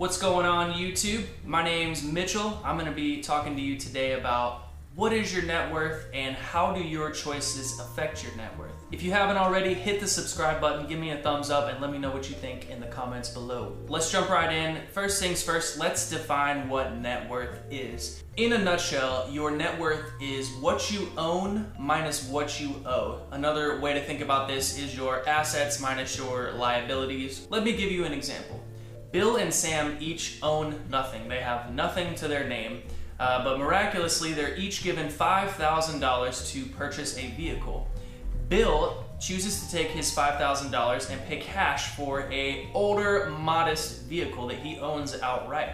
What's going on YouTube? My name's Mitchell. I'm going to be talking to you today about what is your net worth and how do your choices affect your net worth. If you haven't already, hit the subscribe button, give me a thumbs up, and let me know what you think in the comments below. Let's jump right in. First things first, let's define what net worth is. In a nutshell, your net worth is what you own minus what you owe. Another way to think about this is your assets minus your liabilities. Let me give you an example. Bill and Sam each own nothing. They have nothing to their name, but miraculously they're each given $5,000 to purchase a vehicle. Bill chooses to take his $5,000 and pay cash for an older, modest vehicle that he owns outright.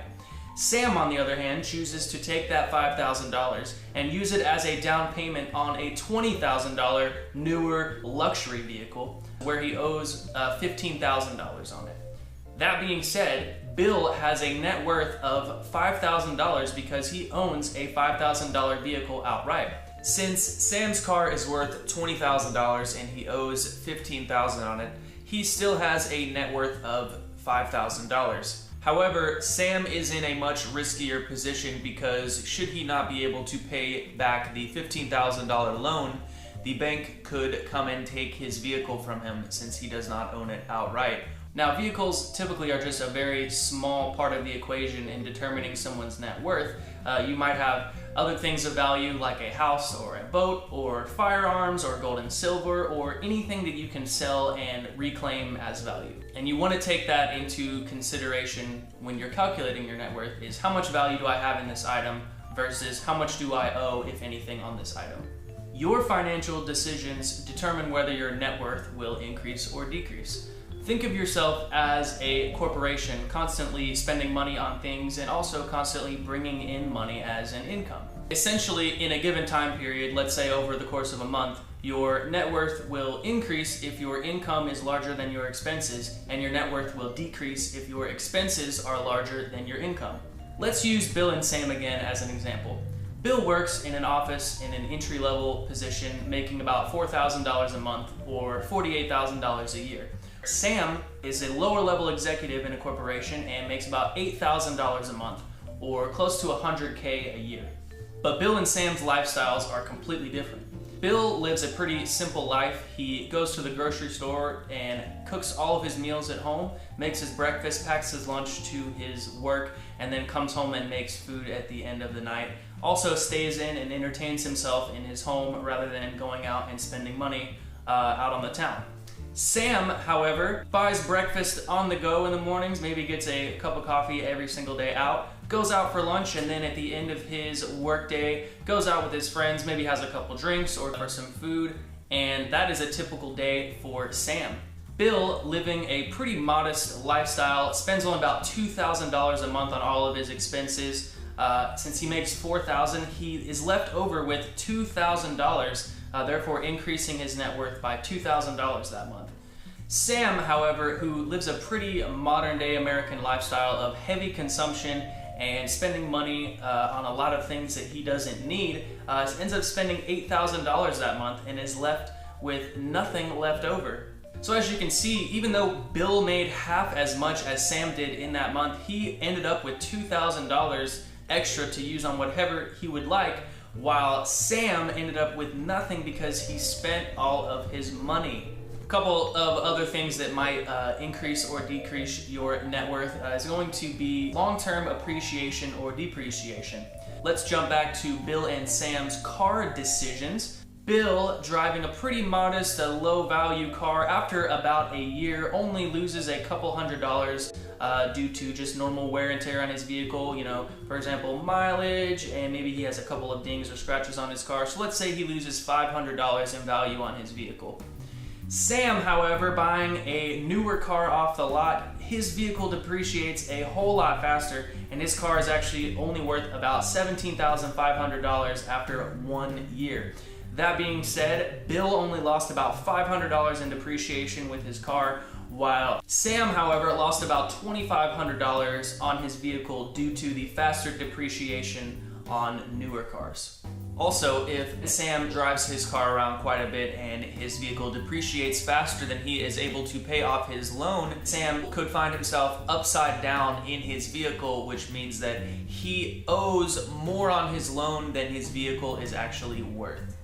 Sam, on the other hand, chooses to take that $5,000 and use it as a down payment on a $20,000 newer luxury vehicle where he owes $15,000 on it. That being said, Bill has a net worth of $5,000 because he owns a $5,000 vehicle outright. Since Sam's car is worth $20,000 and he owes $15,000 on it, he still has a net worth of $5,000. However, Sam is in a much riskier position because should he not be able to pay back the $15,000 loan, the bank could come and take his vehicle from him since he does not own it outright. Now, vehicles typically are just a very small part of the equation in determining someone's net worth. You might have other things of value like a house or a boat or firearms or gold and silver or anything that you can sell and reclaim as value. And you want to take that into consideration when you're calculating your net worth is how much value do I have in this item versus how much do I owe, if anything, on this item. Your financial decisions determine whether your net worth will increase or decrease. Think of yourself as a corporation constantly spending money on things and also constantly bringing in money as an income. Essentially, in a given time period, let's say over the course of a month, your net worth will increase if your income is larger than your expenses, and your net worth will decrease if your expenses are larger than your income. Let's use Bill and Sam again as an example. Bill works in an office in an entry-level position making about $4,000 a month or $48,000 a year. Sam is a lower-level executive in a corporation and makes about $8,000 a month, or close to $100K a year. But Bill and Sam's lifestyles are completely different. Bill lives a pretty simple life. He goes to the grocery store and cooks all of his meals at home, makes his breakfast, packs his lunch to his work, and then comes home and makes food at the end of the night. Also stays in and entertains himself in his home rather than going out and spending money out on the town. Sam, however, buys breakfast on the go in the mornings, maybe gets a cup of coffee every single day out, goes out for lunch, and then at the end of his workday, goes out with his friends, maybe has a couple drinks or for some food, and that is a typical day for Sam. Bill, living a pretty modest lifestyle, spends only about $2,000 a month on all of his expenses. Since he makes $4,000, he is left over with $2,000, therefore increasing his net worth by $2,000 that month. Sam, however, who lives a pretty modern-day American lifestyle of heavy consumption and spending money on a lot of things that he doesn't need, ends up spending $8,000 that month and is left with nothing left over. So as you can see, even though Bill made half as much as Sam did in that month, he ended up with $2,000 extra to use on whatever he would like, while Sam ended up with nothing because he spent all of his money. A couple of other things that might increase or decrease your net worth is going to be long-term appreciation or depreciation. Let's jump back to Bill and Sam's car decisions. Bill, driving a pretty modest, low-value car, after about a year only loses a couple $100 due to just normal wear and tear on his vehicle, for example, mileage, and maybe he has a couple of dings or scratches on his car. So let's say he loses $500 in value on his vehicle. Sam, however, buying a newer car off the lot, his vehicle depreciates a whole lot faster, and his car is actually only worth about $17,500 after 1 year. That being said, Bill only lost about $500 in depreciation with his car, while Sam, however, lost about $2,500 on his vehicle due to the faster depreciation on newer cars. Also, if Sam drives his car around quite a bit and his vehicle depreciates faster than he is able to pay off his loan, Sam could find himself upside down in his vehicle, which means that he owes more on his loan than his vehicle is actually worth.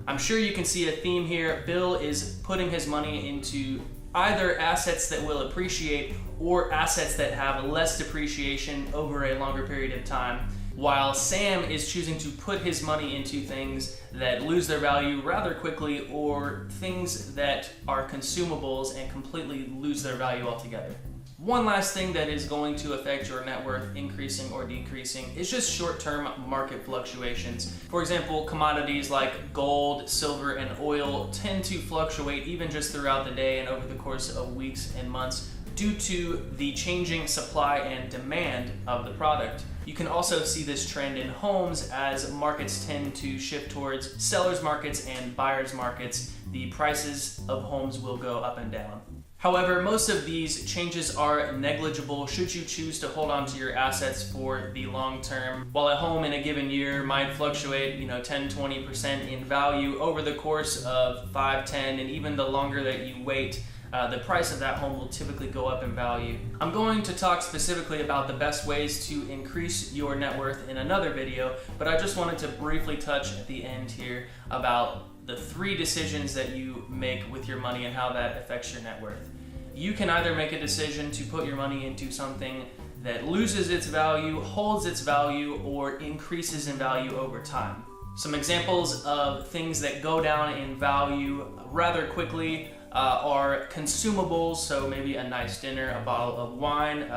I'm sure you can see a theme here. Bill is putting his money into either assets that will appreciate or assets that have less depreciation over a longer period of time, while Sam is choosing to put his money into things that lose their value rather quickly or things that are consumables and completely lose their value altogether. One last thing that is going to affect your net worth increasing or decreasing is just short-term market fluctuations. For example, commodities like gold, silver, and oil tend to fluctuate even just throughout the day and over the course of weeks and months due to the changing supply and demand of the product. You can also see this trend in homes as markets tend to shift towards sellers markets and buyers markets. The prices of homes will go up and down. However, most of these changes are negligible should you choose to hold on to your assets for the long term. While a home in a given year might fluctuate, 10-20% in value over the course of 5, 10, and even the longer that you wait, the price of that home will typically go up in value. I'm going to talk specifically about the best ways to increase your net worth in another video, but I just wanted to briefly touch at the end here about the 3 decisions that you make with your money and how that affects your net worth. You can either make a decision to put your money into something that loses its value, holds its value, or increases in value over time. Some examples of things that go down in value rather quickly are consumables, so maybe a nice dinner, a bottle of wine.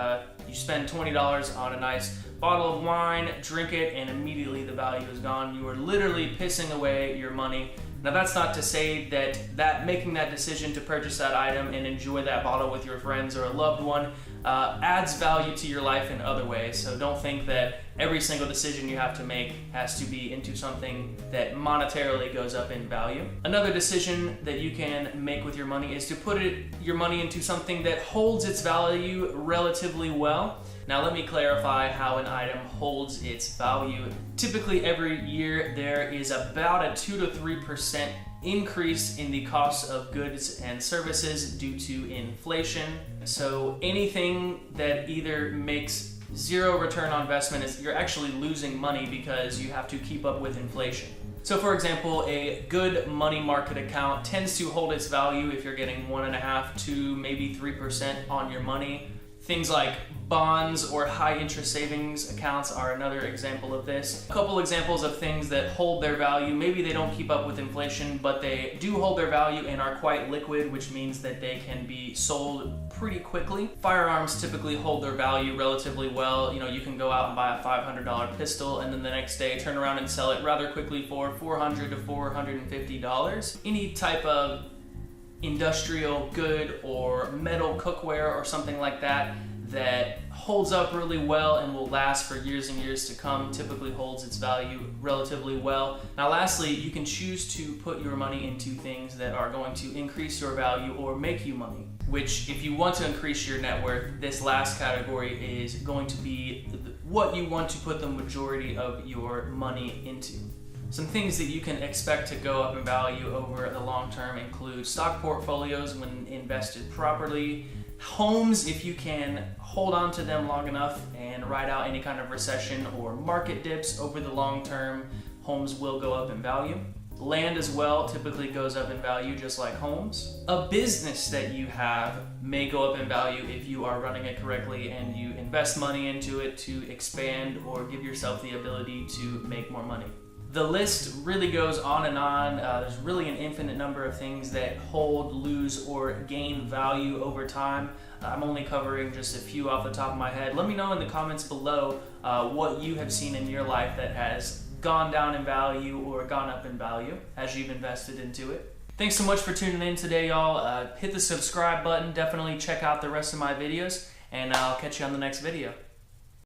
You spend $20 on a nice bottle of wine, drink it, and immediately the value is gone. You are literally pissing away your money. Now that's not to say that making that decision to purchase that item and enjoy that bottle with your friends or a loved one adds value to your life in other ways. So don't think that every single decision you have to make has to be into something that monetarily goes up in value. Another decision that you can make with your money is to put your money into something that holds its value relatively well. Now let me clarify how an item holds its value. Typically every year there is about a 2 to 3% increase in the cost of goods and services due to inflation. So anything that either makes zero return on investment is you're actually losing money because you have to keep up with inflation. So for example, a good money market account tends to hold its value if you're getting 1.5 to maybe 3% on your money. Things like bonds or high interest savings accounts are another example of this. A couple examples of things that hold their value. Maybe they don't keep up with inflation, but they do hold their value and are quite liquid, which means that they can be sold pretty quickly. Firearms typically hold their value relatively well. You can go out and buy a $500 pistol and then the next day turn around and sell it rather quickly for $400 to $450. Any type of industrial good or metal cookware or something like that holds up really well and will last for years and years to come typically holds its value relatively well. Now lastly, you can choose to put your money into things that are going to increase your value or make you money, which if you want to increase your net worth, this last category is going to be what you want to put the majority of your money into. Some things that you can expect to go up in value over the long term include stock portfolios when invested properly, homes if you can hold on to them long enough and ride out any kind of recession or market dips over the long term, homes will go up in value. Land as well typically goes up in value just like homes. A business that you have may go up in value if you are running it correctly and you invest money into it to expand or give yourself the ability to make more money. The list really goes on and on. There's really an infinite number of things that hold, lose, or gain value over time. I'm only covering just a few off the top of my head. Let me know in the comments below what you have seen in your life that has gone down in value or gone up in value as you've invested into it. Thanks so much for tuning in today, y'all. Hit the subscribe button. Definitely check out the rest of my videos, and I'll catch you on the next video.